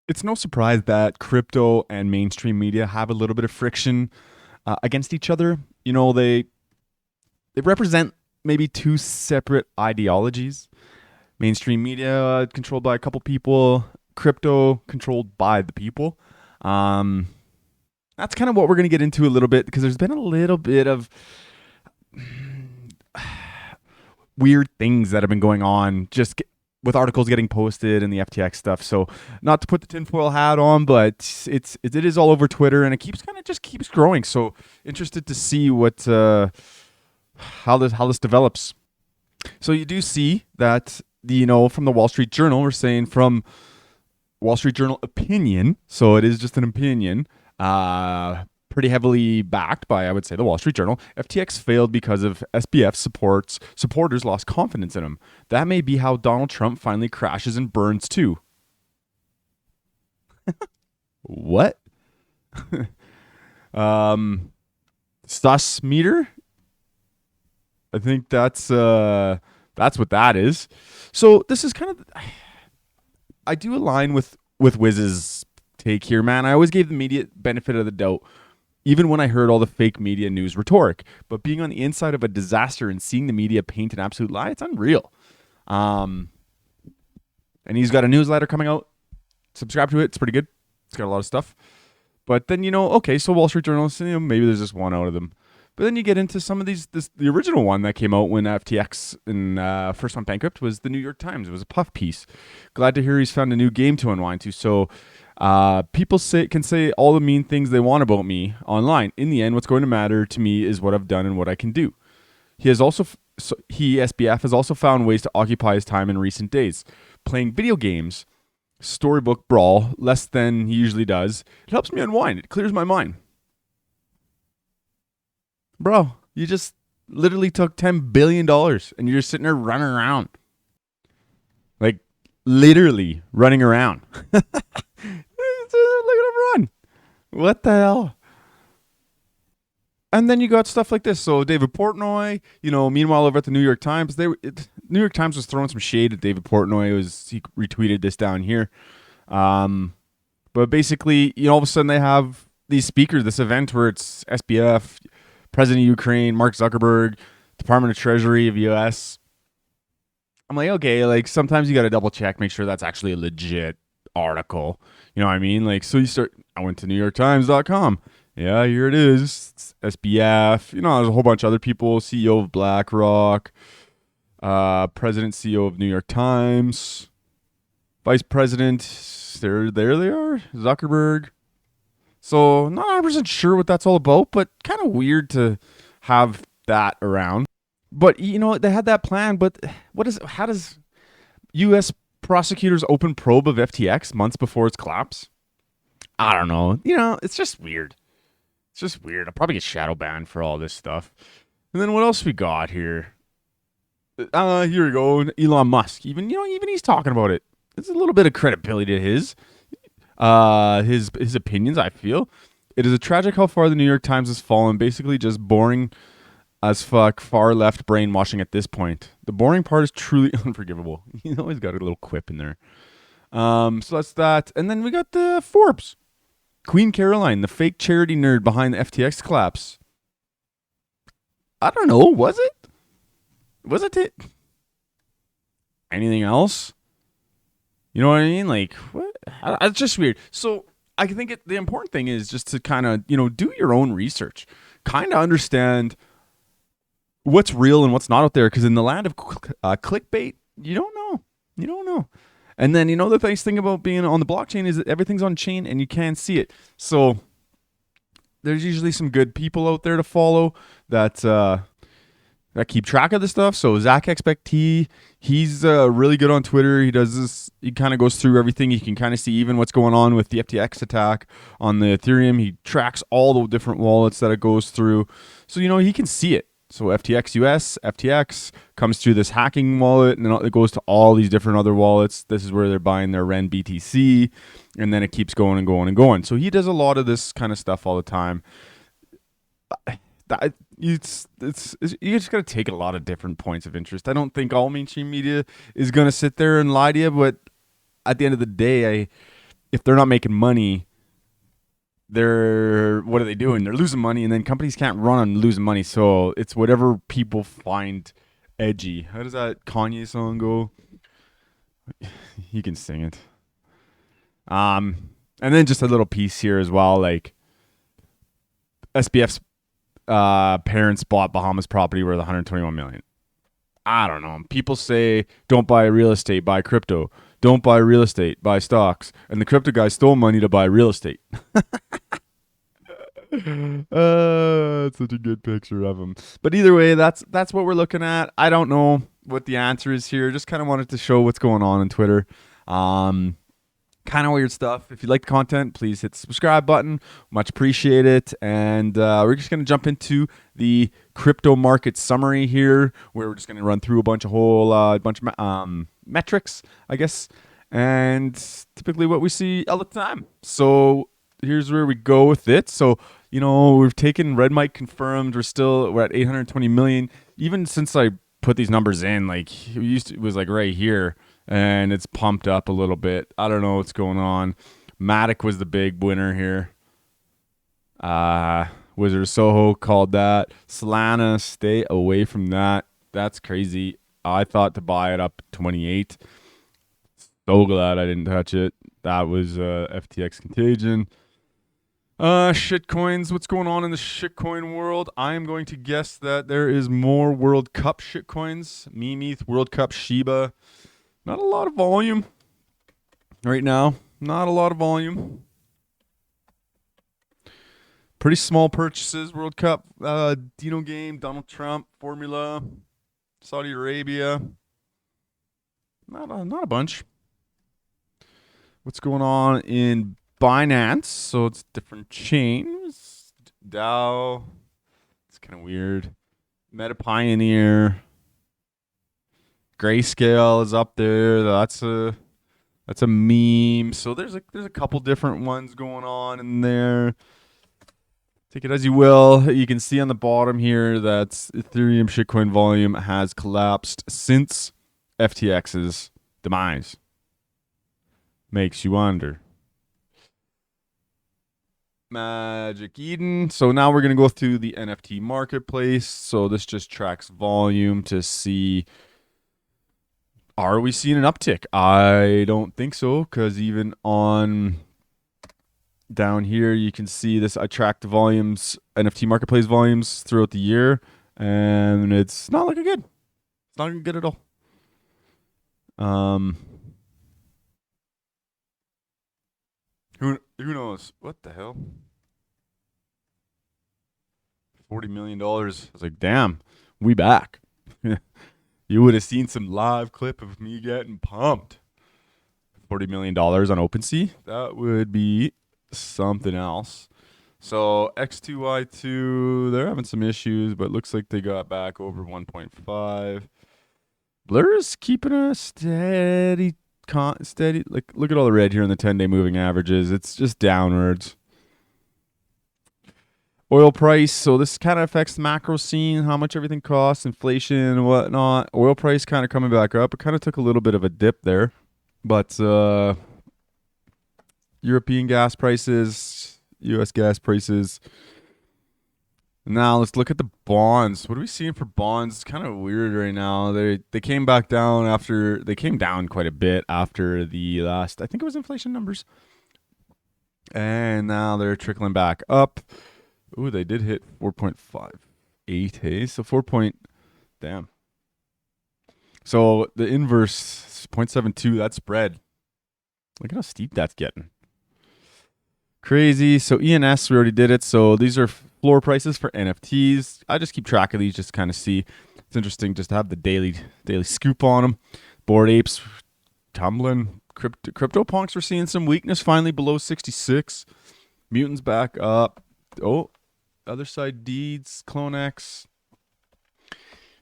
It's no surprise that crypto and mainstream media have a little bit of friction against each other. They represent maybe two separate ideologies. Mainstream media controlled by a couple people, crypto controlled by the people. Um, that's kind of what we're going to get into a little bit because there's been a little bit of weird things that have been going on with articles getting posted and the FTX stuff. So not to put the tinfoil hat on, but it is all over Twitter and it keeps growing. So interested to see what how this develops. So you do see that from the Wall Street Journal, we're saying from Wall Street Journal opinion. So it is just an opinion. Pretty heavily backed by, I would say, the Wall Street Journal. FTX failed because of SBF supporters lost confidence in him. That may be how Donald Trump finally crashes and burns too. What? Sus meter? I think that's what that is. So this is kind of, I do align with Wiz's take here, man. I always gave the media benefit of the doubt, even when I heard all the fake media news rhetoric. But being on the inside of a disaster and seeing the media paint an absolute lie, it's unreal. And he's got a newsletter coming out. Subscribe to it. It's pretty good. It's got a lot of stuff. But then, okay, so Wall Street Journal, maybe there's just one out of them. But then you get into some of the original one that came out when FTX first went bankrupt was the New York Times. It was a puff piece. Glad to hear he's found a new game to unwind to. So people can say all the mean things they want about me online. In the end, what's going to matter to me is what I've done and what I can do. SBF has also found ways to occupy his time in recent days, playing video games, storybook brawl, less than he usually does. It helps me unwind. It clears my mind. Bro, you just literally took $10 billion and you're just sitting there running around. Like, literally running around. Look at him run. What the hell? And then you got stuff like this. So David Portnoy, meanwhile over at the New York Times, New York Times was throwing some shade at David Portnoy. He retweeted this down here. But basically, all of a sudden they have these speakers, this event where it's SBF, President of Ukraine, Mark Zuckerberg, Department of Treasury of US. I'm like, okay, like sometimes you got to double check, make sure that's actually a legit article. You know what I mean? Like, so I went to NewYorkTimes.com. Yeah, here it is. It's SBF. There's a whole bunch of other people. CEO of BlackRock, President, CEO of New York Times, Vice President. There they are. Zuckerberg. So not 100% sure what that's all about, but kind of weird to have that around. But they had that plan. But how does U.S. prosecutors open probe of FTX months before its collapse? I don't know. It's just weird. It's just weird. I'll probably get shadow banned for all this stuff. And then what else we got here? Here we go. Elon Musk. Even he's talking about it. There's a little bit of credibility to his opinions, I feel. It is a tragic how far the New York Times has fallen. Basically just boring as fuck, far left brainwashing at this point. The boring part is truly unforgivable. He's always got a little quip in there. So that's that. And then we got the Forbes. Queen Caroline, the fake charity nerd behind the FTX collapse. I don't know. Was it? Was it? Anything else? You know what I mean? Like, what? It's just weird. So I think the important thing is just to kind of, do your own research. Kind of understand what's real and what's not out there. Because in the land of clickbait, you don't know. You don't know. And then, the nice thing about being on the blockchain is that everything's on chain and you can see it. So there's usually some good people out there to follow that keep track of this stuff. So Zach XBT, he's really good on Twitter. He does this. He kind of goes through everything. You can kind of see even what's going on with the FTX attack on the Ethereum. He tracks all the different wallets that it goes through. So, he can see it. So FTX US, FTX comes through this hacking wallet, and then it goes to all these different other wallets. This is where they're buying their REN BTC, and then it keeps going and going and going. So he does a lot of this kind of stuff all the time. You just got to take a lot of different points of interest. I don't think all mainstream media is going to sit there and lie to you, but at the end of the day, if they're not making money, they're what are they doing? They're losing money, and then companies can't run on losing money. So it's whatever people find edgy. How does that Kanye song go? He can sing it. And then just a little piece here as well, like SBF's parents bought Bahamas property worth 121 million. I don't know. People say don't buy real estate, buy crypto. Don't buy real estate, buy stocks. And the crypto guy stole money to buy real estate. It's such a good picture of him. But either way, that's what we're looking at. I don't know what the answer is here. Just kind of wanted to show what's going on Twitter. Kind of weird stuff. If you like the content, please hit the subscribe button. Much appreciate it. And we're just going to jump into the crypto market summary here, where we're just going to run through a bunch of metrics, I guess, and typically what we see all the time. So here's where we go with it. So, we've taken Red Mike confirmed. We're at 820 million. Even since I put these numbers in, like it was like right here, and it's pumped up a little bit. I don't know what's going on. Matic was the big winner here. Wizard of Soho called that. Solana, stay away from that. That's crazy. I thought to buy it up 28. So glad I didn't touch it. That was FTX Contagion. Shitcoins. What's going on in the shitcoin world? I am going to guess that there is more World Cup shitcoins. Meme, World Cup, Shiba. Not a lot of volume right now. Not a lot of volume. Pretty small purchases. World Cup, Dino Game, Donald Trump, Formula, Saudi Arabia. Not a bunch. What's going on in Binance? So it's different chains. DAO. It's kind of weird. Meta Pioneer. Grayscale is up there. That's a meme. So there's a couple different ones going on in there. Take it as you will. You can see on the bottom here that Ethereum shitcoin volume has collapsed since FTX's demise. Makes you wonder. Magic Eden. So now we're going to go through the NFT marketplace. So this just tracks volume to see, are we seeing an uptick? I don't think so, because even on down here, you can see this. I tracked the volumes, NFT marketplace volumes throughout the year, and it's not looking good. It's not looking good at all. Who knows? What the hell? $40 million. I was like, damn, we back. You would have seen some live clip of me getting pumped. $40 million on OpenSea. That would be something else. So X2Y2, they're having some issues, but looks like they got back over 1.5. Blur's keeping a steady. Like, look at all the red here on the 10-day moving averages. It's just downwards. Oil price. So this kind of affects the macro scene, how much everything costs, inflation and whatnot. Oil price kind of coming back up. It kind of took a little bit of a dip there, but European gas prices, U.S. gas prices. Now let's look at the bonds. What are we seeing for bonds? It's kind of weird right now. They came back down after they came down quite a bit after the last, I think it was inflation numbers. And now they're trickling back up. Ooh, they did hit 4.58. Hey, so 4 point. Damn. So the inverse 0.72, that spread. Look at how steep that's getting. Crazy. So ENS, we already did it. So these are floor prices for NFTs. I just keep track of these, just kind of see. It's interesting just to have the daily scoop on them. Bored Apes tumbling. CryptoPunks, we're seeing some weakness finally below 66. Mutants back up. Oh, other side Deeds, CloneX.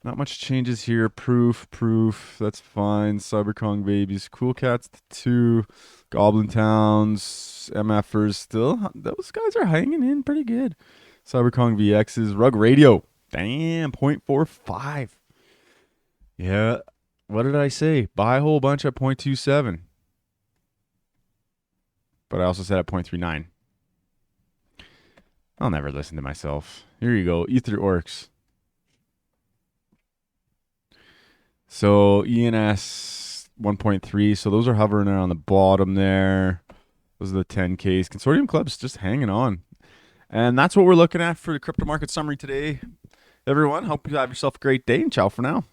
Not much changes here. Proof. That's fine. Cyberkong babies. Cool Cats 2. Goblin Towns. MFers still. Those guys are hanging in pretty good. Cyberkong VXs. Rug Radio. Damn. 0.45. Yeah. What did I say? Buy a whole bunch at 0.27. but I also said at 0.39. I'll never listen to myself. Here you go. Ether Orcs. So ENS 1.3. So those are hovering around the bottom there. Those are the 10Ks. Consortium Club's just hanging on. And that's what we're looking at for the crypto market summary today. Everyone, hope you have yourself a great day, and ciao for now.